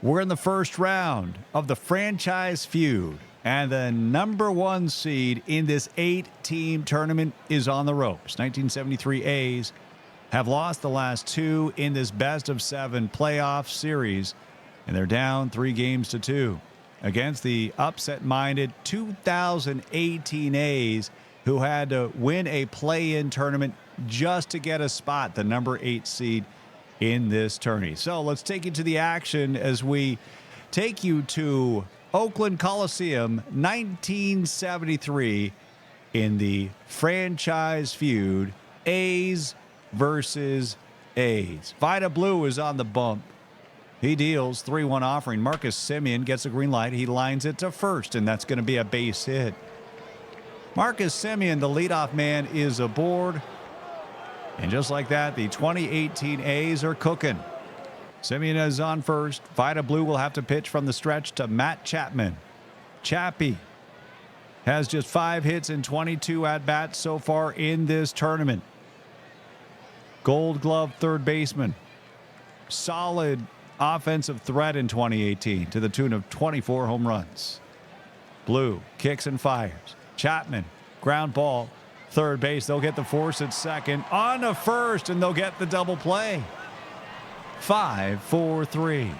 We're in the first round of the franchise feud, and the number one seed in this 8-team tournament is on the ropes. 1973 A's have lost the last two in this best-of-7 playoff series, and they're down 3-2 against the upset-minded 2018 A's, who had to win a play-in tournament just to get a spot, the number 8 seed in this tourney. So let's take you to the action as we take you to Oakland Coliseum, 1973, in the franchise feud, A's versus A's. Vida Blue is on the bump. He deals 3-1 offering. Marcus Semien gets a green light. He lines it to first, and that's going to be a base hit. Marcus Semien, the leadoff man, is aboard. And just like that, the 2018 A's are cooking. Semien is on first. Vida Blue will have to pitch from the stretch to Matt Chapman. Chappie has just 5 hits and 22 at-bats so far in this tournament. Gold Glove third baseman. Solid offensive threat in 2018 to the tune of 24 home runs. Blue kicks and fires. Chapman, ground ball. Third base, they'll get the force at second. On to first, and they'll get the double play. 5-4-3.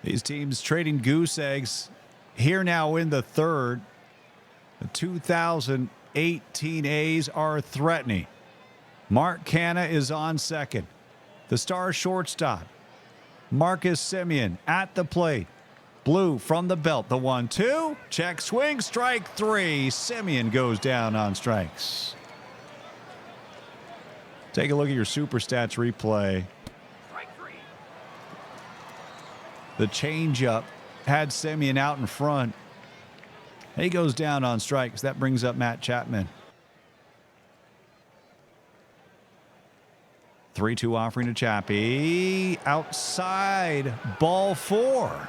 These teams trading goose eggs here now in the third. The 2018 A's are threatening. Mark Canha is on second. The star shortstop, Marcus Semien, at the plate. Blue from the belt, the 1-2. Check swing, strike 3. Semien goes down on strikes. Take a look at your Super Stats replay. The changeup had Semien out in front. He goes down on strikes. That brings up Matt Chapman. 3-2 offering to Chappie. Outside, ball 4.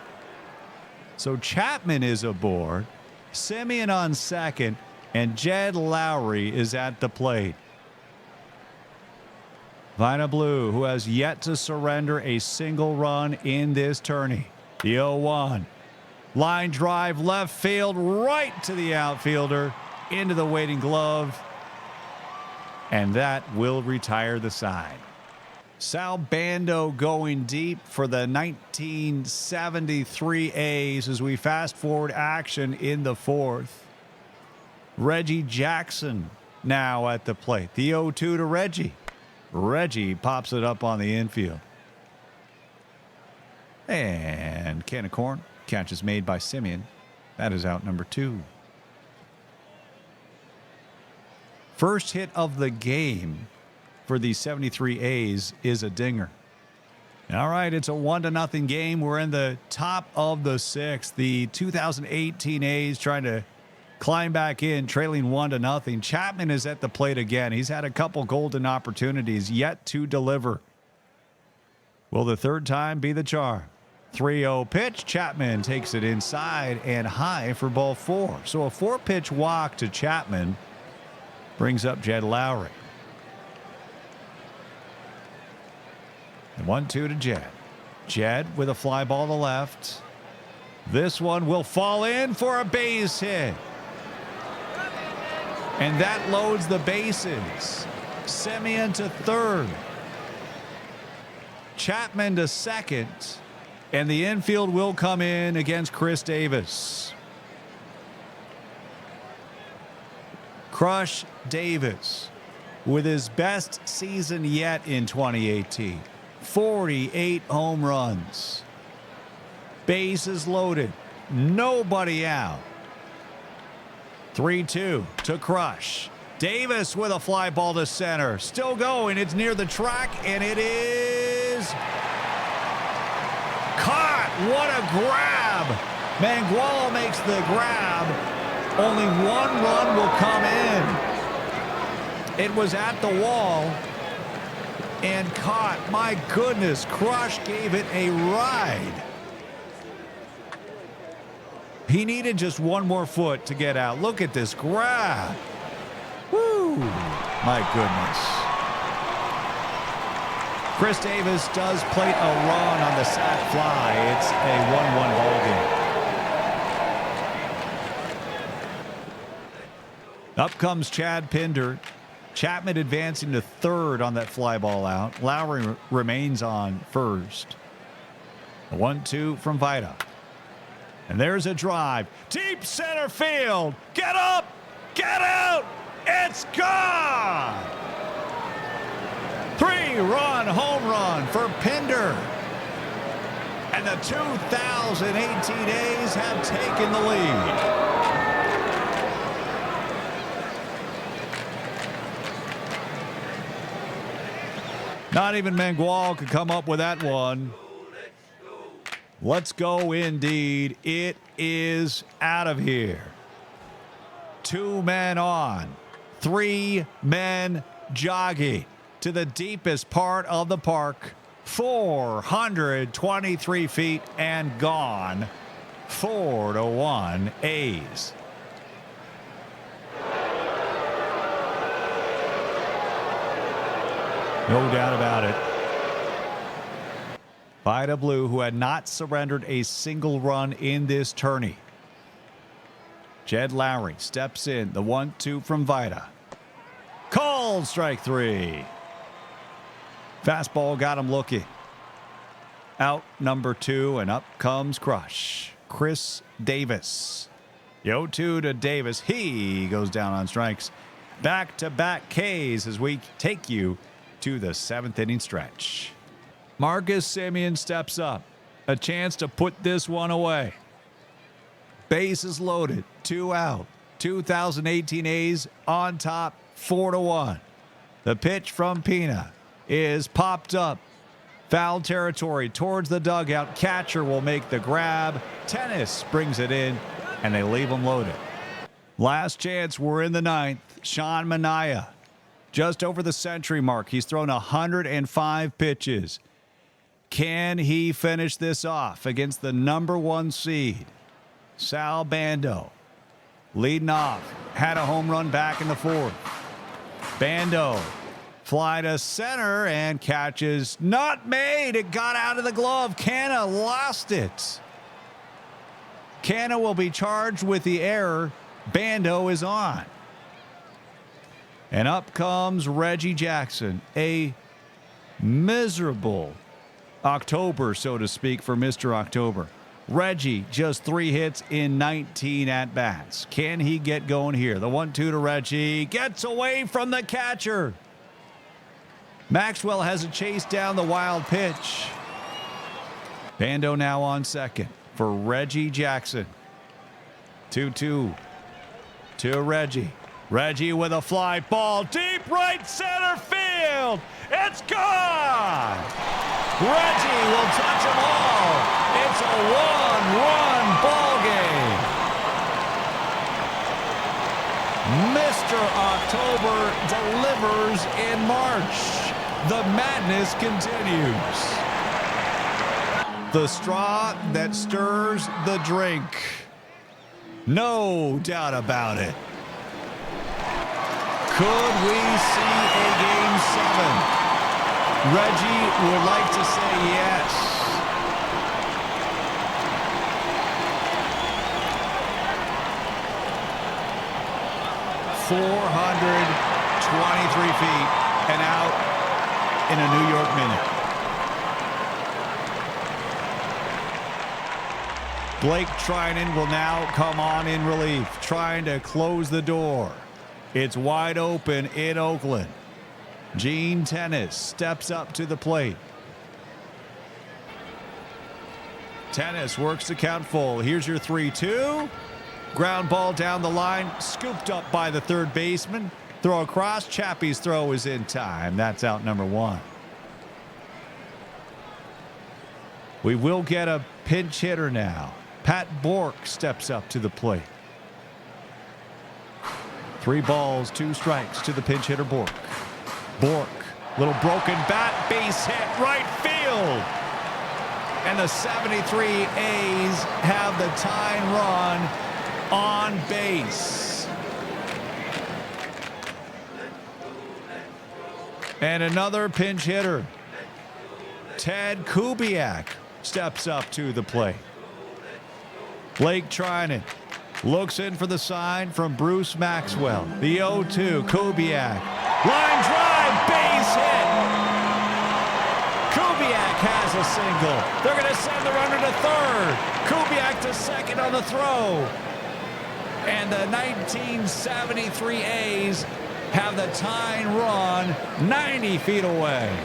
So Chapman is aboard, Semien on second, and Jed Lowry is at the plate. Vida Blue, who has yet to surrender a single run in this tourney. The 0-1. Line drive left field right to the outfielder, into the waiting glove, and that will retire the side. Sal Bando going deep for the 1973 A's as we fast forward action in the fourth. Reggie Jackson now at the plate. The 0-2 to Reggie. Reggie pops it up on the infield. And can of corn. Catch is made by Semien. That is out number 2. First hit of the game for the 73 A's is a dinger. All right, it's a 1-0 game. We're in the top of the 6th. The 2018 A's trying to climb back in, trailing 1-0. Chapman is at the plate again. He's had a couple golden opportunities yet to deliver. Will the third time be the charm? 3-0 pitch. Chapman takes it inside and high for ball 4. So a 4-pitch walk to Chapman brings up Jed Lowry. And 1-2 to Jed. Jed with a fly ball to left. This one will fall in for a base hit. And that loads the bases. Semien to third. Chapman to second. And the infield will come in against Chris Davis. Crush Davis with his best season yet in 2018. 48 home runs. Bases loaded. Nobody out. 3-2 to Crush. Davis with a fly ball to center. Still going. It's near the track, and it is caught. What a grab. Mangualo makes the grab. Only 1 run will come in. It was at the wall and caught. My goodness, Crush gave it a ride. He needed just 1 more foot to get out. Look at this grab. Woo! My goodness. Chris Davis does plate a run on the sac fly. It's a 1-1 ball game. Up comes Chad Pinder. Chapman advancing to third on that fly ball out. Lowry remains on first. The 1-2 from Vida. And there's a drive. Deep center field. Get up. Get out. It's gone. 3-run home run for Pinder. And the 2018 A's have taken the lead. Not even Mangual could come up with that one. Let's go indeed. It is out of here. 2 men on. 3 men jogging to the deepest part of the park. 423 feet and gone. 4-1 A's. No doubt about it. Vida Blue, who had not surrendered a single run in this tourney. Jed Lowry steps in. The 1-2 from Vida. Called strike 3. Fastball got him looking. Out number 2, and up comes Crush. Chris Davis. The 0-2 to Davis. He goes down on strikes. Back-to-back Ks as we take you to the 7th inning stretch. Marcus Semien steps up. A chance to put this one away. Bases loaded. 2 out. 2018 A's on top. 4-1. The pitch from Pina is popped up. Foul territory towards the dugout. Catcher will make the grab. Tennis brings it in, and they leave him loaded. Last chance. We're in the 9th. Sean Manaea. Just over the century mark. He's thrown 105 pitches. Can he finish this off against the number 1 seed? Sal Bando leading off. Had a home run back in the 4th. Bando fly to center and catches. Not made. It got out of the glove. Canna lost it. Canna will be charged with the error. Bando is on. And up comes Reggie Jackson. A miserable October, so to speak, for Mr. October. Reggie, just 3 hits in 19 at-bats. Can he get going here? The 1-2 to Reggie. Gets away from the catcher. Maxwell has a chase down the wild pitch. Bando now on second for Reggie Jackson. 2-2 to Reggie. Reggie with a fly ball deep right center field. It's gone. Reggie will touch them all. It's a 1-run ball game. Mr. October delivers in March. The madness continues. The straw that stirs the drink. No doubt about it. Could we see a Game 7? Reggie would like to say yes. ...423 feet and out in a New York minute. Blake Trinan will now come on in relief, trying to close the door. It's wide open in Oakland. Gene Tennis steps up to the plate. Tennis works the count full. Here's your 3-2. Ground ball down the line, scooped up by the third baseman. Throw across. Chappie's throw is in time. That's out number 1. We will get a pinch hitter now. Pat Bork steps up to the plate. 3 balls, 2 strikes to the pinch hitter Bork. Bork, little broken bat, base hit, right field. And the 73 A's have the tying run on base. And another pinch hitter. Ted Kubiak steps up to the plate. Blake Trinan looks in for the sign from Bruce Maxwell. The 0-2, Kubiak. Line drive, base hit. Kubiak has a single. They're going to send the runner to third. Kubiak to second on the throw. And the 1973 A's have the tying run 90 feet away.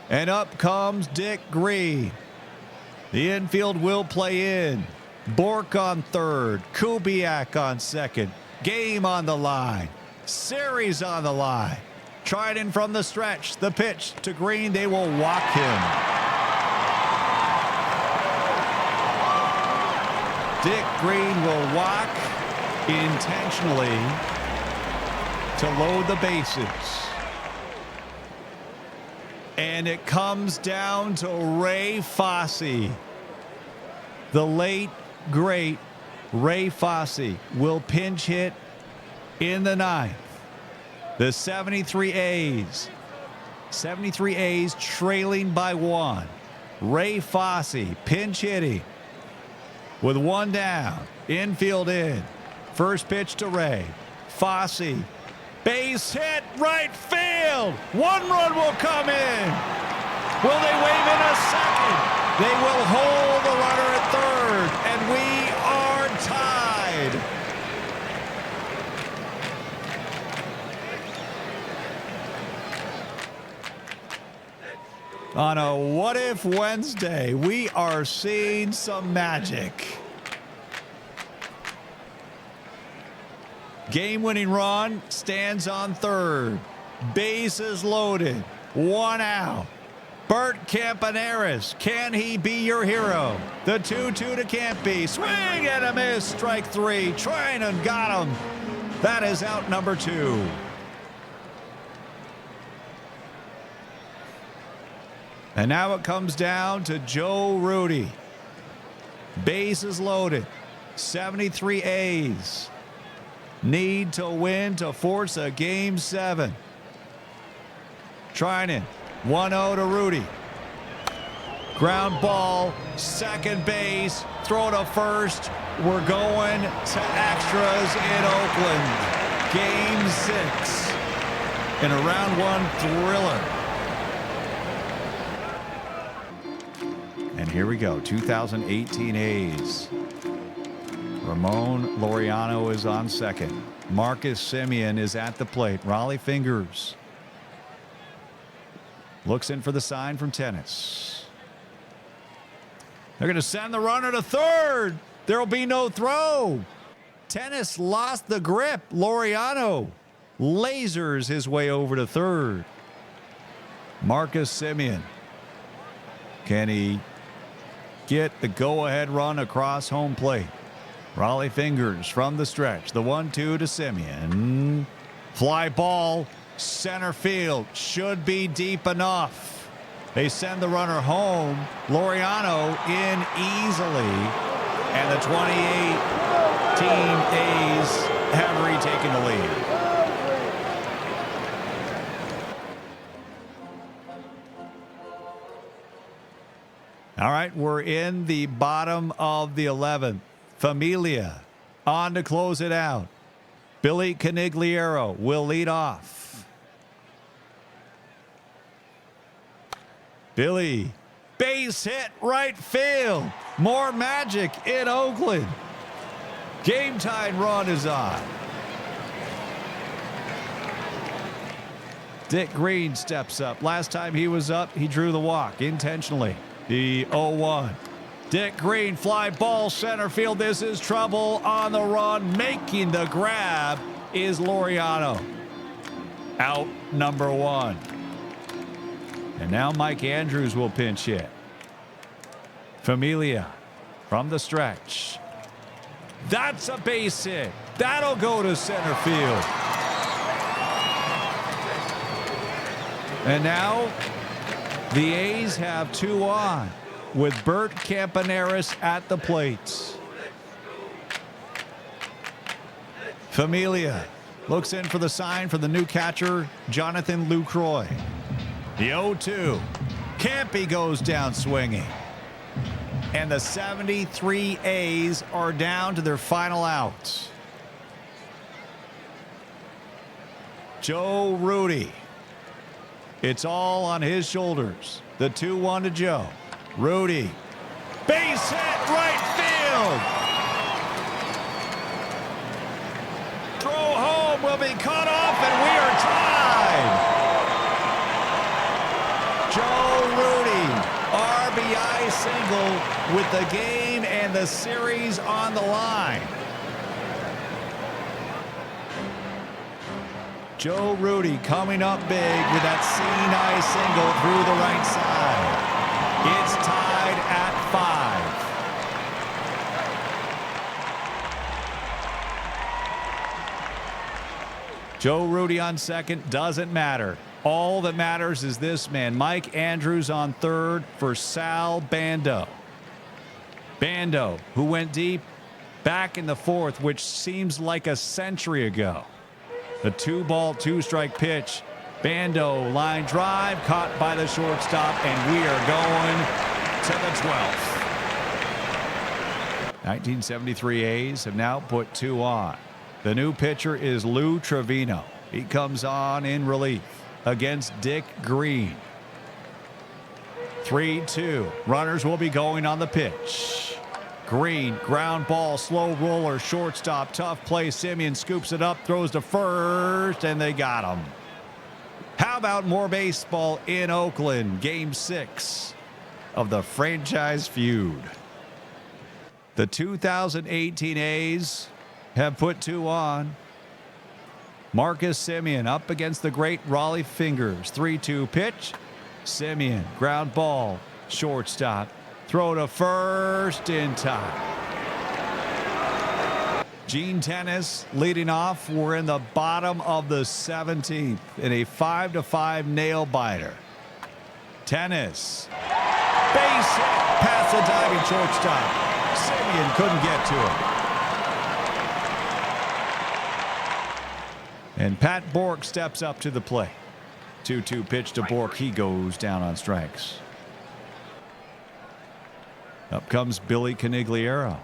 And up comes Dick Green. The infield will play in. Bork on third. Kubiak on second. Game on the line. Series on the line. Tried from the stretch. The pitch to Green. They will walk him. Dick Green will walk intentionally to load the bases. And it comes down to Ray Fosse. The late, great Ray Fosse will pinch hit in the ninth. The 73 A's trailing by one. Ray Fosse pinch hitting with one down. Infield in. First pitch to Ray. Fosse. Base hit, right field. One run will come in. Will they wave in a second? They will hold the runner at third, and we are tied. On a What If Wednesday, we are seeing some magic. Game-winning run stands on third. Bases loaded. One out. Bert Campaneris, can he be your hero? The 2-2 to Campy. Swing and a miss. Strike three. Trinan got him. That is out number two. And now it comes down to Joe Rudy. Bases loaded. 73 A's. Need to win to force a Game 7. Trinan, 1-0 to Rudy. Ground ball, second base, throw to first. We're going to extras in Oakland. Game 6 in a round one thriller. And here we go, 2018 A's. Ramon Laureano is on second. Marcus Semien is at the plate. Raleigh Fingers looks in for the sign from Tennis. They're going to send the runner to third. There will be no throw. Tennis lost the grip. Laureano lasers his way over to third. Marcus Semien. Can he get the go-ahead run across home plate? Raleigh Fingers from the stretch. The 1-2 to Semien. Fly ball. Center field. Should be deep enough. They send the runner home. Laureano in easily. And the 2018 A's have retaken the lead. All right, we're in the bottom of the 11th. Familia on to close it out. Billy Canigliaro will lead off. Billy, base hit right field. More magic in Oakland. Game time run is on. Dick Green steps up. Last time he was up, he drew the walk intentionally. The 0-1. Dick Green, fly ball, center field. This is trouble on the run. Making the grab is Laureano. Out number one. And now Mike Andrews will pinch hit. Familia from the stretch. That's a base hit. That'll go to center field. And now the A's have two on, with Bert Campaneris at the plate. Familia looks in for the sign for the new catcher, Jonathan Lucroy. The 0-2. Campy goes down swinging. And the 73 A's are down to their final out. Joe Rudy. It's all on his shoulders. The 2-1 to Joe. Rudy. Base hit, right field. Throw home will be cut off, and we are tied. Joe Rudy, RBI single with the game and the series on the line. Joe Rudy coming up big with that C-nice single through the right side. It's tied at 5. Joe Rudy on second, doesn't matter. All that matters is this man, Mike Andrews on third for Sal Bando. Bando, who went deep back in the fourth, which seems like a century ago. The 2-ball, 2-strike pitch. Bando line drive caught by the shortstop, and we are going to the 12th. 1973 A's have now put 2 on. The new pitcher is Lou Trevino. He comes on in relief against Dick Green. 3-2. Runners will be going on the pitch. Green, ground ball, slow roller, shortstop, tough play. Semien scoops it up, throws to first, and they got him. How about more baseball in Oakland? Game 6 of the franchise feud. The 2018 A's have put 2 on. Marcus Semien up against the great Raleigh Fingers. 3-2 pitch. Semien, ground ball, shortstop. Throw to first in time. Gene Tennis leading off. We're in the bottom of the 17th in a 5-5 nail biter. Tennis. Base hit past the diving shortstop. Semien couldn't get to him. And Pat Bork steps up to the plate. 2-2 pitch to Bork. He goes down on strikes. Up comes Billy Canigliaro.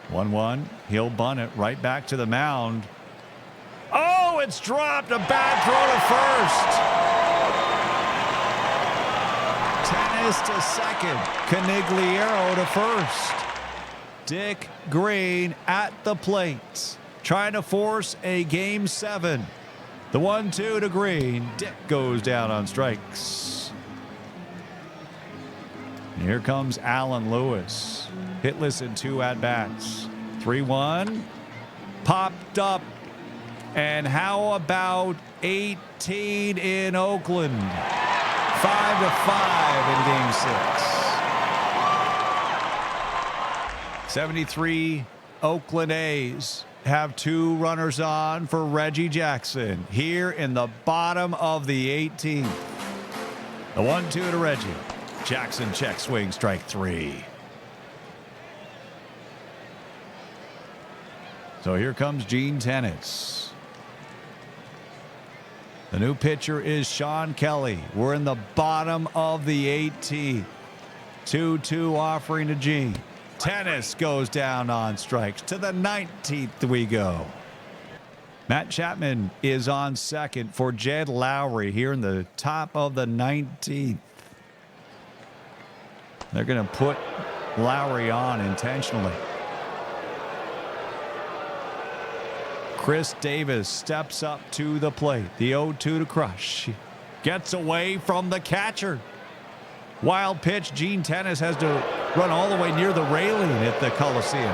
1-1. He'll bunt it right back to the mound. Oh, it's dropped. A bad throw to first. Tennis to second. Canigliaro to first. Dick Green at the plate, trying to force a Game 7. The 1-2 to Green. Dick goes down on strikes. And here comes Alan Lewis. Hitless in 2 at-bats. 3-1. Popped up. And how about 18 in Oakland? 5-5 in Game 6. 73 Oakland A's have 2 runners on for Reggie Jackson here in the bottom of the 18th. The 1-2 to Reggie. Jackson check swing, strike 3. So here comes Gene Tennis. The new pitcher is Sean Kelly. We're in the bottom of the 18th. 2-2 offering to Gene. Tennis goes down on strikes. To the 19th we go. Matt Chapman is on second for Jed Lowry here in the top of the 19th. They're going to put Lowry on intentionally. Chris Davis steps up to the plate. The 0-2 to Crush. Gets away from the catcher. Wild pitch. Gene Tennis has to run all the way near the railing at the Coliseum.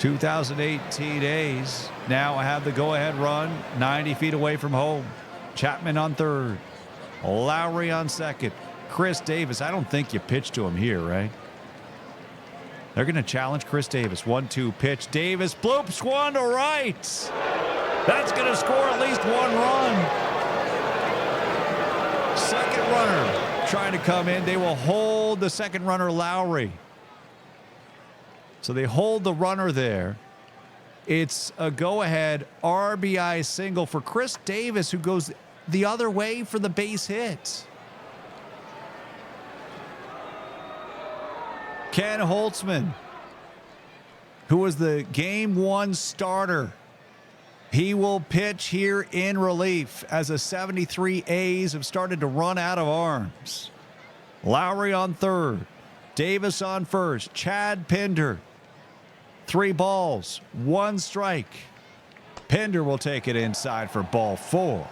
'18 A's now have the go-ahead run 90 feet away from home. Chapman on third. Lowry on second. Chris Davis. I don't think you pitch to him here, right? They're going to challenge Chris Davis. 1-2 pitch. Davis bloops one to right. That's going to score at least 1 run. Second runner trying to come in. They will hold the second runner, Lowry. So they hold the runner there. It's a go-ahead RBI single for Chris Davis, who goes the other way for the base hit. Ken Holtzman, who was the Game 1 starter, he will pitch here in relief as the 73 A's have started to run out of arms. Lowry on third, Davis on first, Chad Pinder. 3 balls, 1 strike. Pinder will take it inside for ball 4.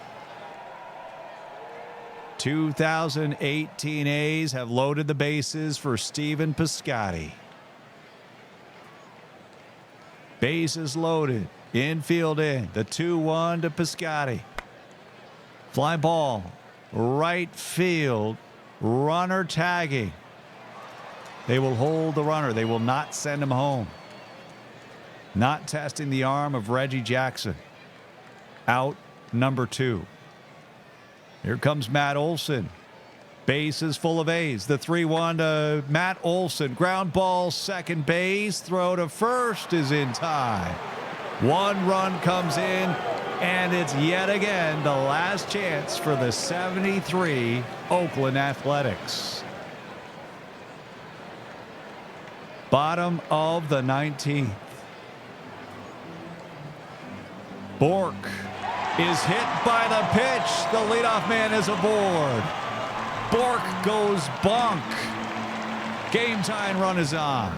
2018 A's have loaded the bases for Stephen Piscotty. Bases loaded. Infield in. The 2-1 to Piscotty. Fly ball. Right field. Runner tagging. They will hold the runner. They will not send him home. Not testing the arm of Reggie Jackson. Out number 2. Here comes Matt Olson. Bases full of A's. The 3-1 to Matt Olson. Ground ball, second base. Throw to first is in time. 1 run comes in, and it's yet again the last chance for the 73 Oakland Athletics. Bottom of the 19th. Bork is hit by the pitch. The leadoff man is aboard. Bork goes bonk. Game time run is on.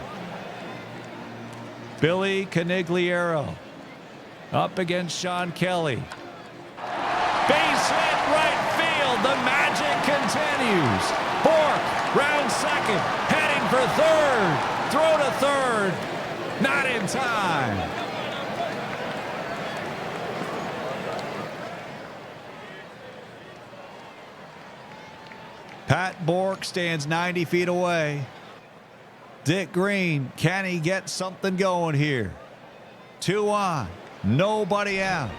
Billy Canigliaro up against Sean Kelly. Base hit right field. The magic continues. Bork round second, heading for third. Throw to third. Not in time. Pat Bork stands 90 feet away. Dick Green, can he get something going here? 2 on, nobody out.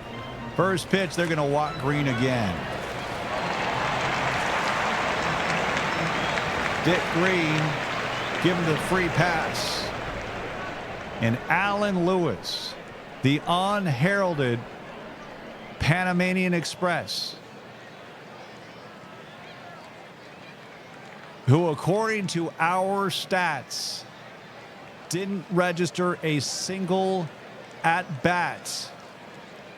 First pitch, they're going to walk Green again. Dick Green given the free pass. And Alan Lewis, the unheralded Panamanian Express, who, according to our stats, didn't register a single at-bat.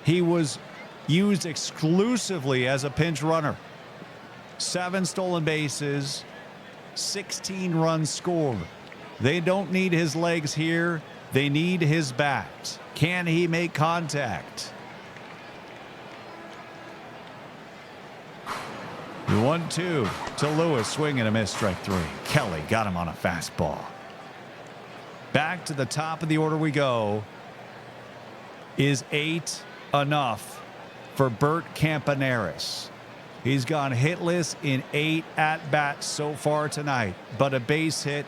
He was used exclusively as a pinch runner. 7 stolen bases, 16 runs scored. They don't need his legs here. They need his bat. Can he make contact? 1-2 to Lewis, swing and a miss, strike 3. Kelly got him on a fastball. Back to the top of the order we go. Is 8 enough for Bert Campaneris? He's gone hitless in 8 at-bats so far tonight, but a base hit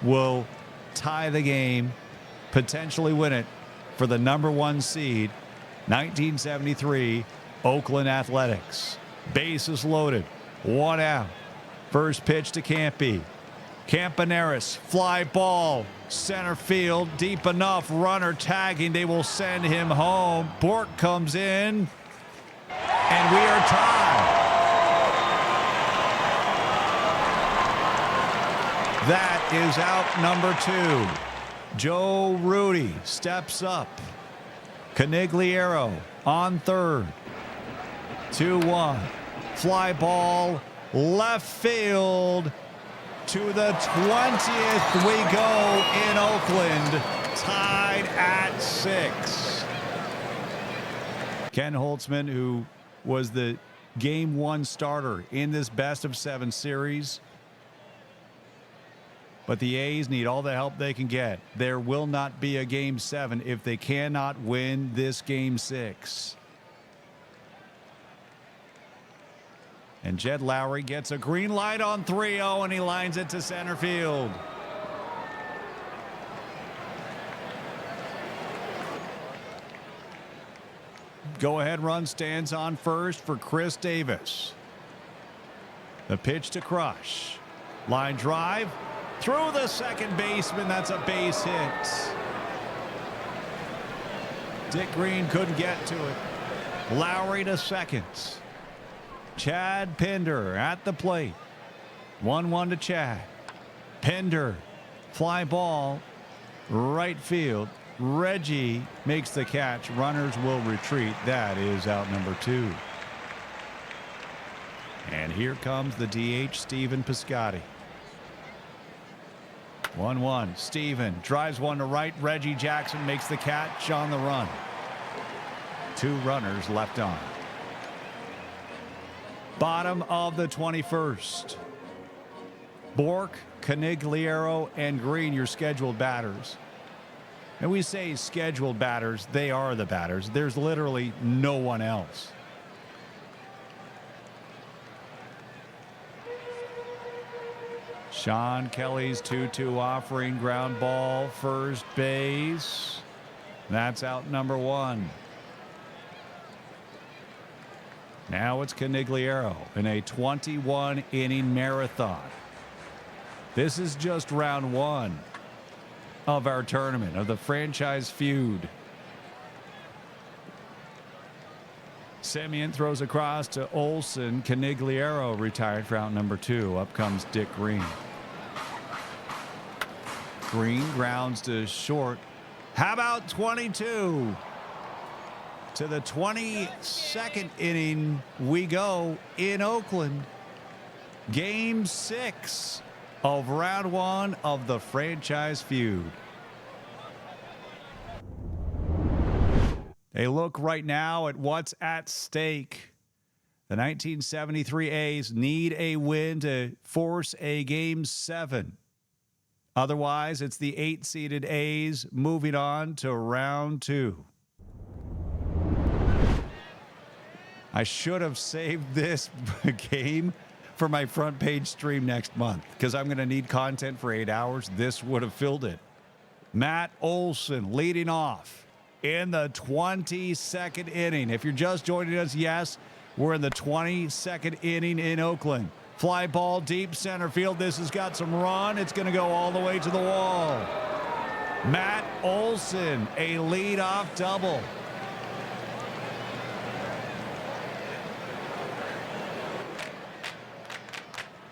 will tie the game, potentially win it for the number 1 seed, 1973 Oakland Athletics. Bases loaded. 1 out. First pitch to Campy. Campaneris, fly ball, center field, deep enough, runner tagging. They will send him home. Bork comes in, and we are tied. That is out number 2. Joe Rudy steps up. Canigliaro on third. 2-1. Fly ball, left field. To the 20th we go in Oakland, tied at 6. Ken Holtzman, who was the Game 1 starter in this best-of-7 series. But the A's need all the help they can get. There will not be a Game 7 if they cannot win this Game 6. And Jed Lowry gets a green light on 3-0, and he lines it to center field. Go-ahead run stands on first for Chris Davis. The pitch to Crush. Line drive through the second baseman. That's a base hit. Dick Green couldn't get to it. Lowry to second. Chad Pinder at the plate. 1-1 to Chad. Pinder, fly ball, right field. Reggie makes the catch. Runners will retreat. That is out number 2. And here comes the DH, Steven Piscotty. 1-1. Steven drives one to right. Reggie Jackson makes the catch on the run. 2 runners left on. Bottom of the 21st. Bork, Canigliaro, and Green, your scheduled batters. And we say scheduled batters, they are the batters. There's literally no one else. Sean Kelly's 2-2 offering, ground ball, first base. That's out number 1. Now it's Canigliaro in a 21-inning marathon. This is just round 1 of our tournament, of the franchise feud. Semien throws across to Olsen. Canigliaro retired for out number 2. Up comes Dick Green. Green grounds to short. How about 22? To the 22nd inning we go in Oakland. Game 6 of round 1 of the franchise feud. A look right now at what's at stake. The 1973 A's need a win to force a Game 7. Otherwise, it's the 8-seeded A's moving on to round 2. I should have saved this game for my front page stream next month because I'm going to need content for 8 hours. This would have filled it. Matt Olson leading off in the 22nd inning. If you're just joining us, yes, we're in the 22nd inning in Oakland. Fly ball deep center field. This has got some run. It's going to go all the way to the wall. Matt Olson, a leadoff double.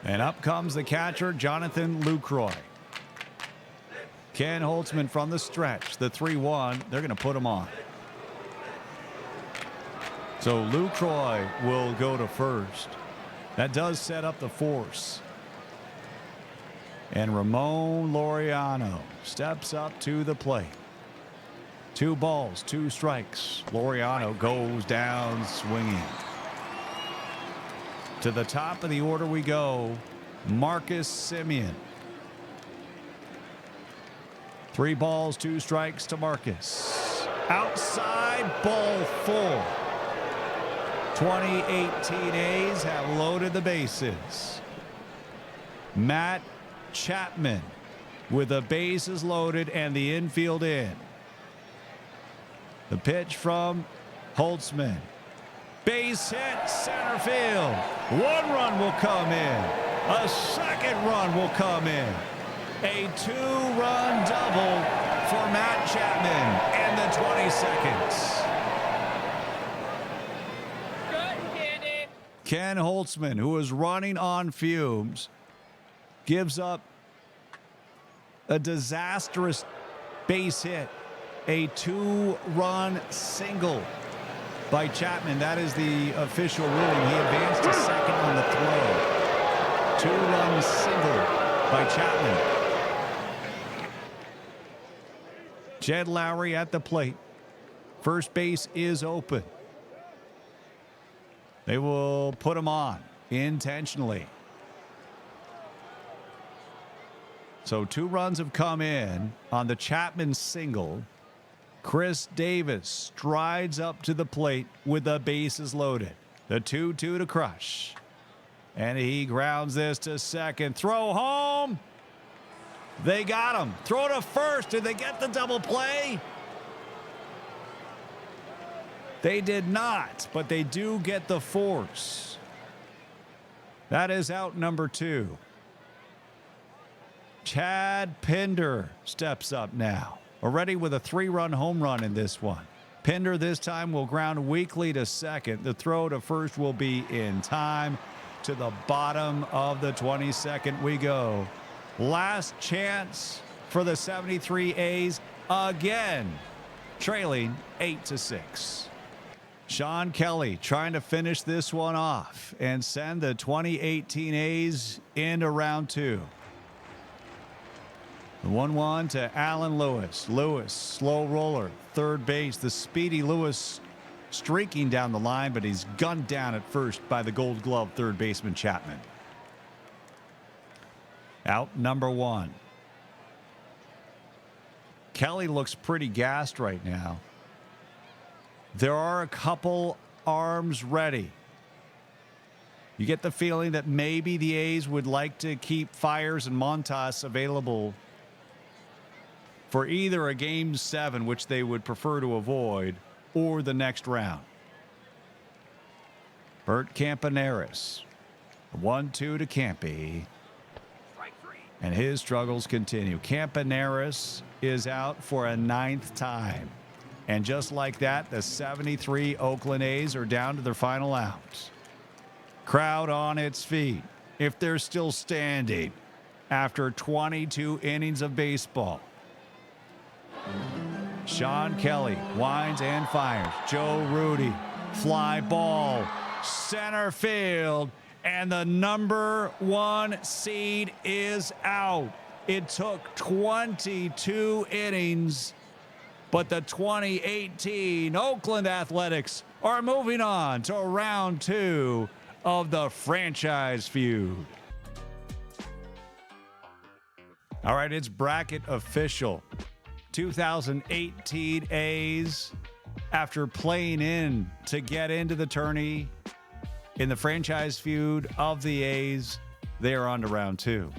And up comes the catcher, Jonathan Lucroy. Ken Holtzman from the stretch, the 3-1. They're going to put him on. So Lucroy will go to first. That does set up the force. And Ramon Laureano steps up to the plate. 2 balls, 2 strikes. Laureano goes down swinging. To the top of the order we go. Marcus Semien. 3 balls, 2 strikes to Marcus. Outside, ball full. 2018 A's have loaded the bases. Matt Chapman with the bases loaded and the infield in. The pitch from Holtzman. Base hit, center field. 1 run will come in. A 2nd run will come in. A 2-run double for Matt Chapman in the 22nd. Ken Holtzman, who is running on fumes, gives up a disastrous base hit. A 2-run single by Chapman. That is the official ruling. He advanced to 2nd on the throw. 2-run single by Chapman. Jed Lowry at the plate. First base is open. They will put him on intentionally. So 2 runs have come in on the Chapman single. Chris Davis strides up to the plate with the bases loaded. The 2-2 to Crush. And he grounds this to 2nd. Throw home. They got him. Throw to first. Did they get the double play? They did not, but they do get the force. That is out number 2. Chad Pinder steps up now. Already with a 3-run home run in this one. Pinder this time will ground weakly to second. The throw to first will be in time. To the bottom of the 22nd we go. Last chance for the 73 A's again, trailing 8-6. Sean Kelly trying to finish this one off and send the 2018 A's into round 2. The 1-1 to Alan Lewis. Lewis, slow roller, third base. The speedy Lewis streaking down the line, but he's gunned down at first by the Gold Glove third baseman Chapman. Out number 1. Kelly looks pretty gassed right now. There are a couple arms ready. You get the feeling that maybe the A's would like to keep Fiers and Montas available for either a Game 7, which they would prefer to avoid, or the next round. Bert Campaneris. 1-2 to Campy. And his struggles continue. Campaneris is out for a 9th time. And just like that, the 73 Oakland A's are down to their final out. Crowd on its feet, if they're still standing, after 22 innings of baseball. Sean Kelly winds and fires. Joe Rudy, fly ball, center field, and the number 1 seed is out. It took 22 innings, but the 2018 Oakland Athletics are moving on to round 2 of the franchise feud. All right, it's bracket official. 2018 A's, after playing in to get into the tourney in the franchise feud of the A's, they are on to round 2.